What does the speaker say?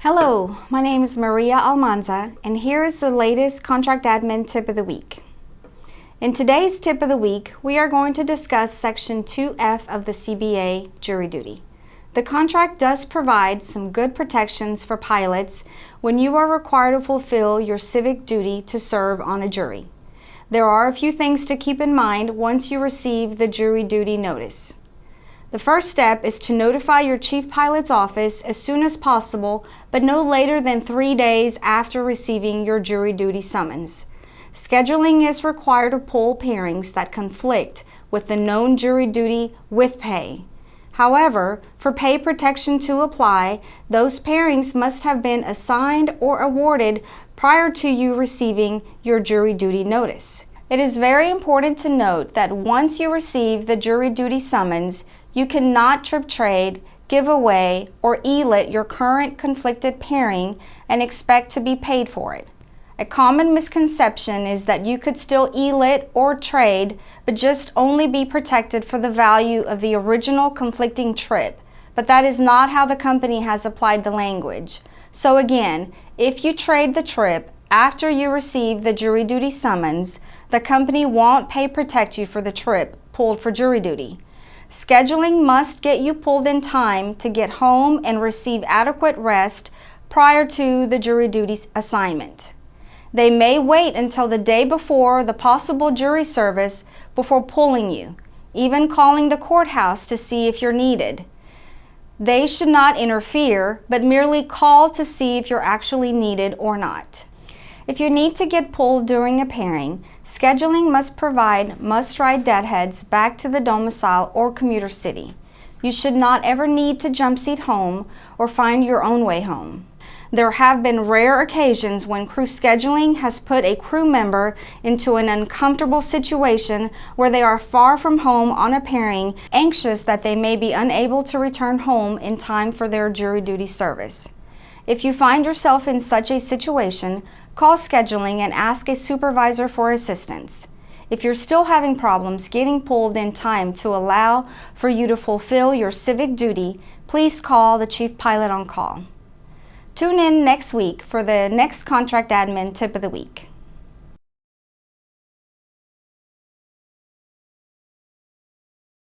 Hello, my name is Maria Almanza, and here is the latest Contract Admin Tip of the Week. In today's Tip of the Week, we are going to discuss Section 2F of the CBA, Jury Duty. The contract does provide some good protections for pilots when you are required to fulfill your civic duty to serve on a jury. There are a few things to keep in mind once you receive the jury duty notice. The first step is to notify your chief pilot's office as soon as possible, but no later than 3 days after receiving your jury duty summons. Scheduling is required to pull pairings that conflict with the known jury duty with pay. However, for pay protection to apply, those pairings must have been assigned or awarded prior to you receiving your jury duty notice. It is very important to note that once you receive the jury duty summons, you cannot trip trade, give away, or elit your current conflicted pairing and expect to be paid for it. A common misconception is that you could still elit or trade, but just only be protected for the value of the original conflicting trip. But that is not how the company has applied the language. So again, if you trade the trip after you receive the jury duty summons, the company won't pay protect you for the trip pulled for jury duty. Scheduling must get you pulled in time to get home and receive adequate rest prior to the jury duty assignment. They may wait until the day before the possible jury service before pulling you, even calling the courthouse to see if you're needed. They should not interfere, but merely call to see if you're actually needed or not. If you need to get pulled during a pairing, scheduling must provide must-ride deadheads back to the domicile or commuter city. You should not ever need to jump seat home or find your own way home. There have been rare occasions when crew scheduling has put a crew member into an uncomfortable situation where they are far from home on a pairing, anxious that they may be unable to return home in time for their jury duty service. If you find yourself in such a situation, call scheduling and ask a supervisor for assistance. If you're still having problems getting pulled in time to allow for you to fulfill your civic duty, please call the chief pilot on call. Tune in next week for the next Contract Admin Tip of the Week.